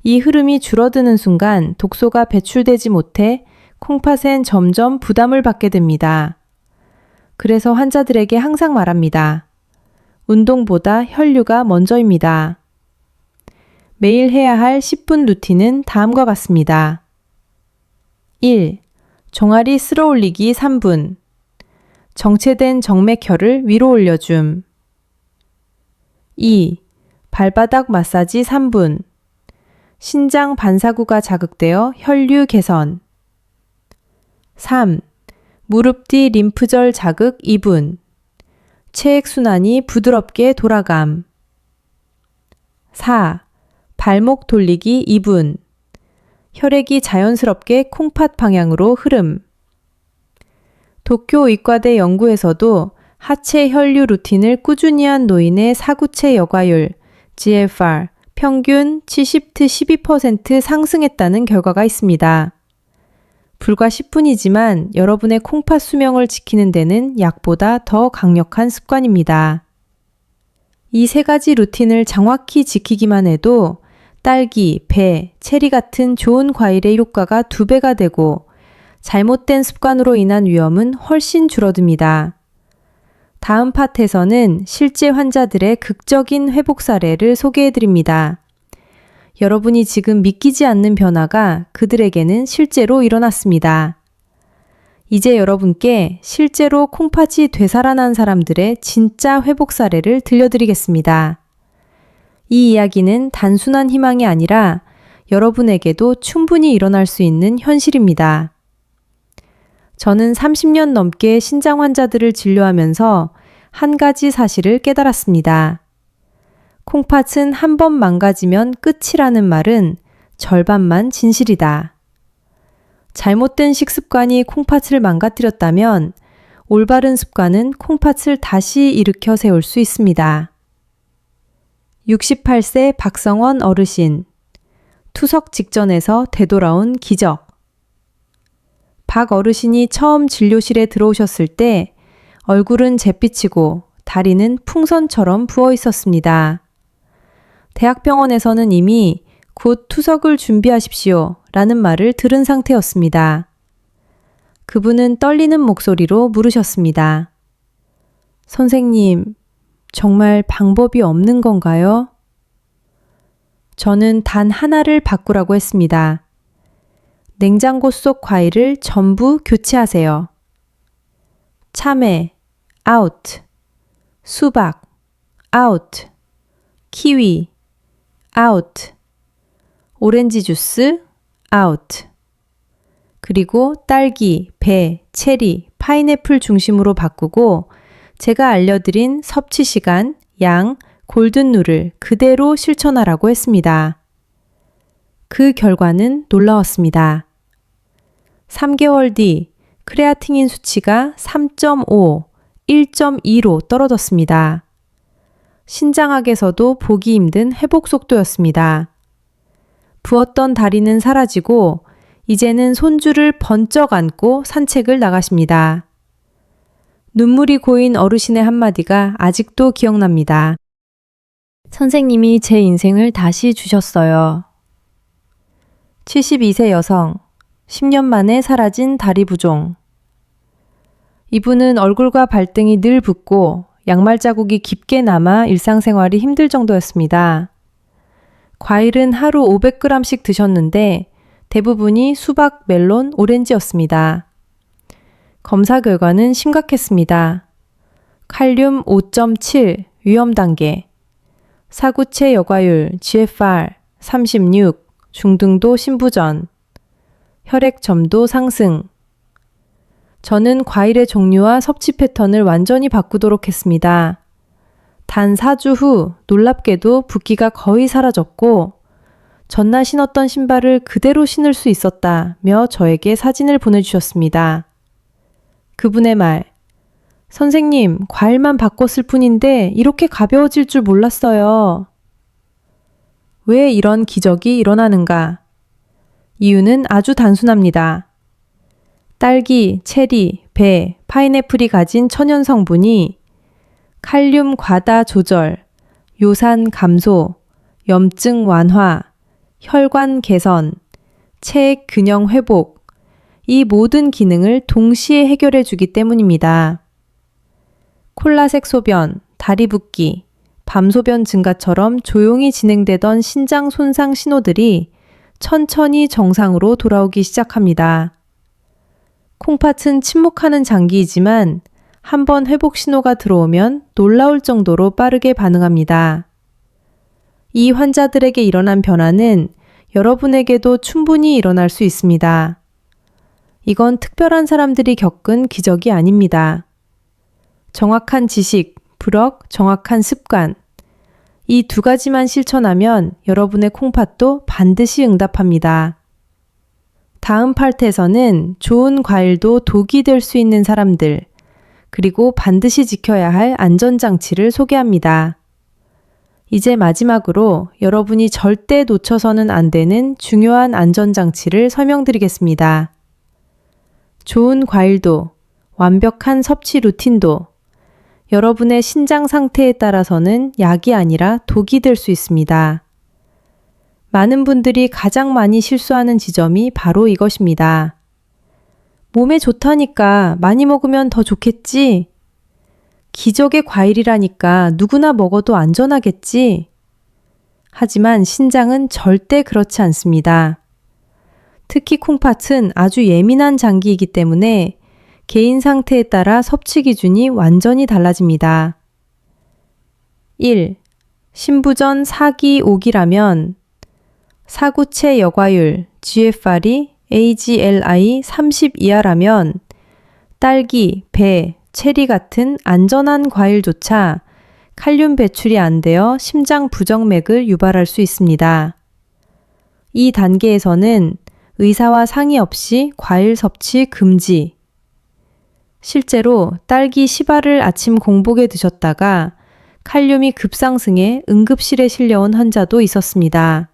이 흐름이 줄어드는 순간 독소가 배출되지 못해 콩팥엔 점점 부담을 받게 됩니다. 그래서 환자들에게 항상 말합니다. 운동보다 혈류가 먼저입니다. 매일 해야 할 10분 루틴은 다음과 같습니다. 1. 종아리 쓸어 올리기 3분. 정체된 정맥혈을 위로 올려줌. 2. 발바닥 마사지 3분. 신장 반사구가 자극되어 혈류 개선. 3. 무릎 뒤 림프절 자극 2분. 체액순환이 부드럽게 돌아감. 4. 발목 돌리기 2분. 혈액이 자연스럽게 콩팥 방향으로 흐름. 도쿄 의과대 연구에서도 하체 혈류 루틴을 꾸준히 한 노인의 사구체 여과율 GFR 평균 70-12% 상승했다는 결과가 있습니다. 불과 10분이지만 여러분의 콩팥 수명을 지키는 데는 약보다 더 강력한 습관입니다. 이 세 가지 루틴을 정확히 지키기만 해도 딸기, 배, 체리 같은 좋은 과일의 효과가 2배가 되고 잘못된 습관으로 인한 위험은 훨씬 줄어듭니다. 다음 파트에서는 실제 환자들의 극적인 회복 사례를 소개해드립니다. 여러분이 지금 믿기지 않는 변화가 그들에게는 실제로 일어났습니다. 이제 여러분께 실제로 콩팥이 되살아난 사람들의 진짜 회복 사례를 들려드리겠습니다. 이 이야기는 단순한 희망이 아니라 여러분에게도 충분히 일어날 수 있는 현실입니다. 저는 30년 넘게 신장 환자들을 진료하면서 한 가지 사실을 깨달았습니다. 콩팥은 한 번 망가지면 끝이라는 말은 절반만 진실이다. 잘못된 식습관이 콩팥을 망가뜨렸다면 올바른 습관은 콩팥을 다시 일으켜 세울 수 있습니다. 68세 박성원 어르신. 투석 직전에서 되돌아온 기적. 박 어르신이 처음 진료실에 들어오셨을 때 얼굴은 잿빛이고 다리는 풍선처럼 부어 있었습니다. 대학병원에서는 이미 곧 투석을 준비하십시오 라는 말을 들은 상태였습니다. 그분은 떨리는 목소리로 물으셨습니다. 선생님, 정말 방법이 없는 건가요? 저는 단 하나를 바꾸라고 했습니다. 냉장고 속 과일을 전부 교체하세요. 참외, out. 수박, out. 키위, out. 오렌지 주스, out. 그리고 딸기, 배, 체리, 파인애플 중심으로 바꾸고 제가 알려드린 섭취 시간, 양, 골든룰을 그대로 실천하라고 했습니다. 그 결과는 놀라웠습니다. 3개월 뒤 크레아틴인 수치가 3.5, 1.2로 떨어졌습니다. 신장학에서도 보기 힘든 회복 속도였습니다. 부었던 다리는 사라지고 이제는 손주를 번쩍 안고 산책을 나가십니다. 눈물이 고인 어르신의 한마디가 아직도 기억납니다. 선생님이 제 인생을 다시 주셨어요. 72세 여성, 10년 만에 사라진 다리 부종. 이분은 얼굴과 발등이 늘 붓고 양말 자국이 깊게 남아 일상생활이 힘들 정도였습니다. 과일은 하루 500g씩 드셨는데 대부분이 수박, 멜론, 오렌지였습니다. 검사 결과는 심각했습니다. 칼륨 5.7 위험 단계, 사구체 여과율 GFR 36, 중등도 심부전, 혈액 점도 상승. 저는 과일의 종류와 섭취 패턴을 완전히 바꾸도록 했습니다. 단 4주 후 놀랍게도 붓기가 거의 사라졌고 전날 신었던 신발을 그대로 신을 수 있었다며 저에게 사진을 보내주셨습니다. 그분의 말, 선생님, 과일만 바꿨을 뿐인데 이렇게 가벼워질 줄 몰랐어요. 왜 이런 기적이 일어나는가? 이유는 아주 단순합니다. 딸기, 체리, 배, 파인애플이 가진 천연 성분이 칼륨 과다 조절, 요산 감소, 염증 완화, 혈관 개선, 체액 균형 회복, 이 모든 기능을 동시에 해결해 주기 때문입니다. 콜라색 소변, 다리 붓기, 밤소변 증가처럼 조용히 진행되던 신장 손상 신호들이 천천히 정상으로 돌아오기 시작합니다. 콩팥은 침묵하는 장기이지만 한번 회복 신호가 들어오면 놀라울 정도로 빠르게 반응합니다. 이 환자들에게 일어난 변화는 여러분에게도 충분히 일어날 수 있습니다. 이건 특별한 사람들이 겪은 기적이 아닙니다. 정확한 지식, 부력, 정확한 습관. 이 두 가지만 실천하면 여러분의 콩팥도 반드시 응답합니다. 다음 파트에서는 좋은 과일도 독이 될 수 있는 사람들, 그리고 반드시 지켜야 할 안전장치를 소개합니다. 이제 마지막으로 여러분이 절대 놓쳐서는 안 되는 중요한 안전장치를 설명드리겠습니다. 좋은 과일도, 완벽한 섭취 루틴도, 여러분의 신장 상태에 따라서는 약이 아니라 독이 될 수 있습니다. 많은 분들이 가장 많이 실수하는 지점이 바로 이것입니다. 몸에 좋다니까 많이 먹으면 더 좋겠지? 기적의 과일이라니까 누구나 먹어도 안전하겠지? 하지만 신장은 절대 그렇지 않습니다. 특히 콩팥은 아주 예민한 장기이기 때문에 개인 상태에 따라 섭취 기준이 완전히 달라집니다. 1. 신부전 4기 5기라면 사구체 여과율 GFR이 AGLI 30 이하라면 딸기, 배, 체리 같은 안전한 과일조차 칼륨 배출이 안 되어 심장 부정맥을 유발할 수 있습니다. 이 단계에서는 의사와 상의 없이 과일 섭취 금지. 실제로 딸기 10알을 아침 공복에 드셨다가 칼륨이 급상승해 응급실에 실려온 환자도 있었습니다.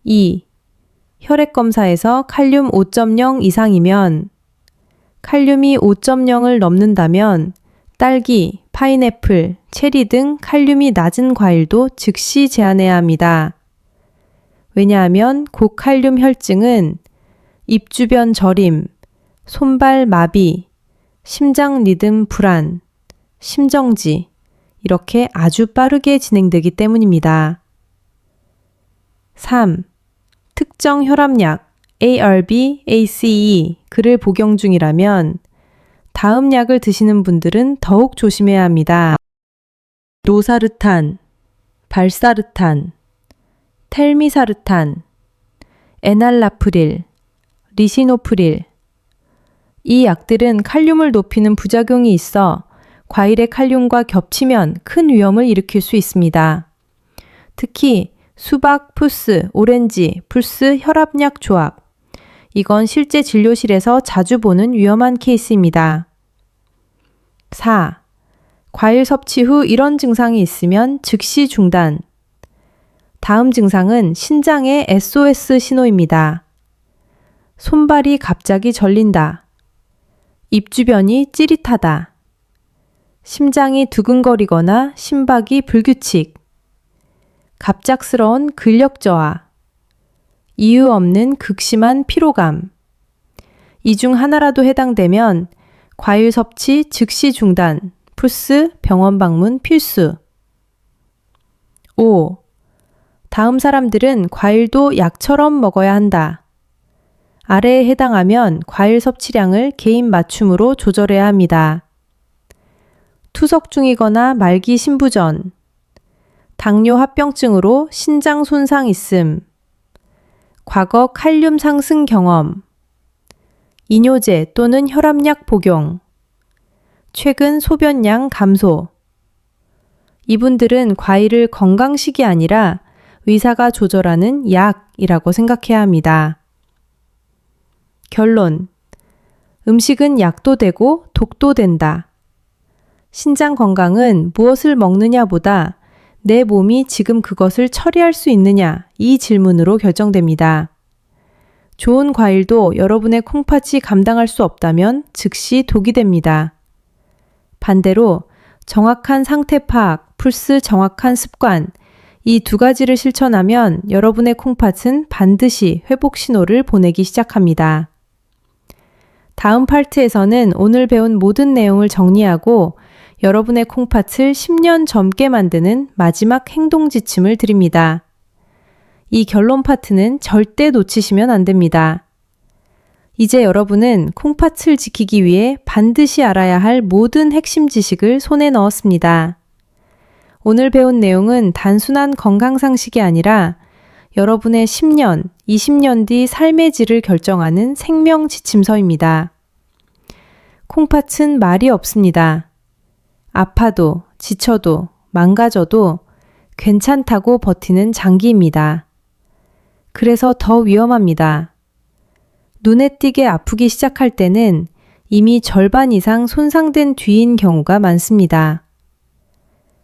2. 혈액 검사에서 칼륨 5.0 이상이면 칼륨이 5.0을 넘는다면 딸기, 파인애플, 체리 등 칼륨이 낮은 과일도 즉시 제한해야 합니다. 왜냐하면 고칼륨 혈증은 입 주변 저림, 손발 마비, 심장 리듬 불안, 심정지, 이렇게 아주 빠르게 진행되기 때문입니다. 3. 특정 혈압약 ARB, ACE 를 복용 중이라면 다음 약을 드시는 분들은 더욱 조심해야 합니다. 노사르탄, 발사르탄, 텔미사르탄, 에날라프릴, 리시노프릴. 이 약들은 칼륨을 높이는 부작용이 있어 과일의 칼륨과 겹치면 큰 위험을 일으킬 수 있습니다. 특히 수박, 푸스, 오렌지, 플스 혈압약 조합. 이건 실제 진료실에서 자주 보는 위험한 케이스입니다. 4. 과일 섭취 후 이런 증상이 있으면 즉시 중단. 다음 증상은 신장의 SOS 신호입니다. 손발이 갑자기 절린다. 입 주변이 찌릿하다. 심장이 두근거리거나 심박이 불규칙. 갑작스러운 근력 저하. 이유 없는 극심한 피로감. 이 중 하나라도 해당되면 과일 섭취 즉시 중단, 플스 병원 방문 필수. 5. 다음 사람들은 과일도 약처럼 먹어야 한다. 아래에 해당하면 과일 섭취량을 개인 맞춤으로 조절해야 합니다. 투석 중이거나 말기 신부전, 당뇨 합병증으로 신장 손상 있음, 과거 칼륨 상승 경험, 이뇨제 또는 혈압약 복용, 최근 소변량 감소. 이분들은 과일을 건강식이 아니라 의사가 조절하는 약이라고 생각해야 합니다. 결론. 음식은 약도 되고 독도 된다. 신장 건강은 무엇을 먹느냐보다 내 몸이 지금 그것을 처리할 수 있느냐 이 질문으로 결정됩니다. 좋은 과일도 여러분의 콩팥이 감당할 수 없다면 즉시 독이 됩니다. 반대로 정확한 상태 파악, 플스 정확한 습관, 이 두 가지를 실천하면 여러분의 콩팥은 반드시 회복 신호를 보내기 시작합니다. 다음 파트에서는 오늘 배운 모든 내용을 정리하고 여러분의 콩팥을 10년 젊게 만드는 마지막 행동 지침을 드립니다. 이 결론 파트는 절대 놓치시면 안 됩니다. 이제 여러분은 콩팥을 지키기 위해 반드시 알아야 할 모든 핵심 지식을 손에 넣었습니다. 오늘 배운 내용은 단순한 건강상식이 아니라 여러분의 10년, 20년 뒤 삶의 질을 결정하는 생명 지침서입니다. 콩팥은 말이 없습니다. 아파도, 지쳐도, 망가져도 괜찮다고 버티는 장기입니다. 그래서 더 위험합니다. 눈에 띄게 아프기 시작할 때는 이미 절반 이상 손상된 뒤인 경우가 많습니다.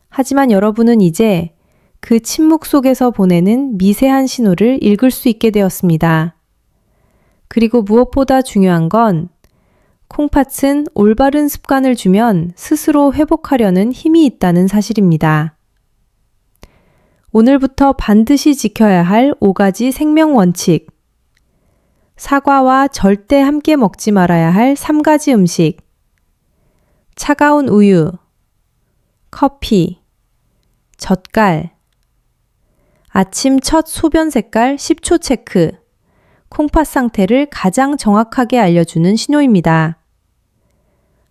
하지만 여러분은 이제 그 침묵 속에서 보내는 미세한 신호를 읽을 수 있게 되었습니다. 그리고 무엇보다 중요한 건 콩팥은 올바른 습관을 주면 스스로 회복하려는 힘이 있다는 사실입니다. 오늘부터 반드시 지켜야 할 5가지 생명 원칙. 사과와 절대 함께 먹지 말아야 할 3가지 음식. 차가운 우유, 커피, 젓갈. 아침 첫 소변 색깔 10초 체크. 콩팥 상태를 가장 정확하게 알려주는 신호입니다.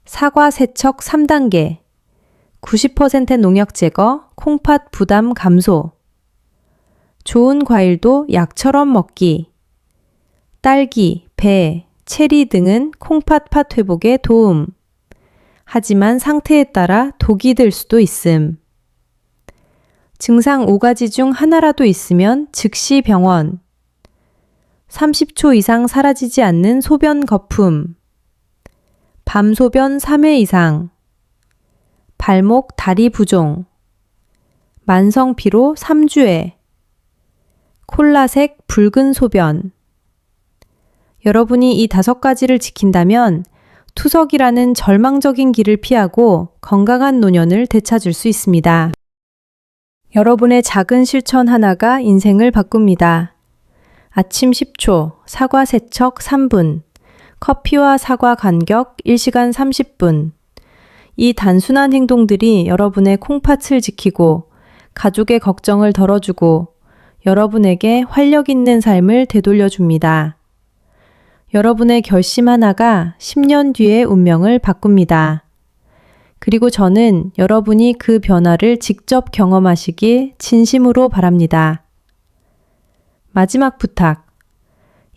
사과 세척 3단계. 90% 농약 제거, 콩팥 부담 감소. 좋은 과일도 약처럼 먹기. 딸기, 배, 체리 등은 콩팥 회복에 도움. 하지만 상태에 따라 독이 될 수도 있음. 증상 5가지 중 하나라도 있으면 즉시 병원. 30초 이상 사라지지 않는 소변 거품. 밤 소변 3회 이상. 발목, 다리 부종. 만성 피로 3주에. 콜라색 붉은 소변. 여러분이 이 5가지를 지킨다면 투석이라는 절망적인 길을 피하고 건강한 노년을 되찾을 수 있습니다. 여러분의 작은 실천 하나가 인생을 바꿉니다. 아침 10초, 사과 세척 3분, 커피와 사과 간격 1시간 30분. 이 단순한 행동들이 여러분의 콩팥을 지키고 가족의 걱정을 덜어주고 여러분에게 활력 있는 삶을 되돌려줍니다. 여러분의 결심 하나가 10년 뒤의 운명을 바꿉니다. 그리고 저는 여러분이 그 변화를 직접 경험하시길 진심으로 바랍니다. 마지막 부탁.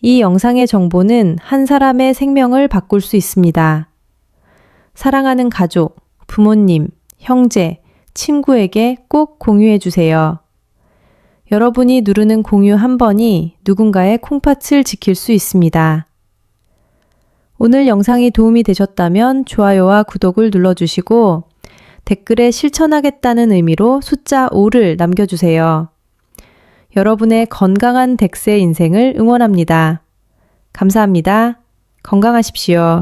이 영상의 정보는 한 사람의 생명을 바꿀 수 있습니다. 사랑하는 가족, 부모님, 형제, 친구에게 꼭 공유해 주세요. 여러분이 누르는 공유 한 번이 누군가의 콩팥을 지킬 수 있습니다. 오늘 영상이 도움이 되셨다면 좋아요와 구독을 눌러주시고 댓글에 실천하겠다는 의미로 숫자 5를 남겨주세요. 여러분의 건강한 100세 인생을 응원합니다. 감사합니다. 건강하십시오.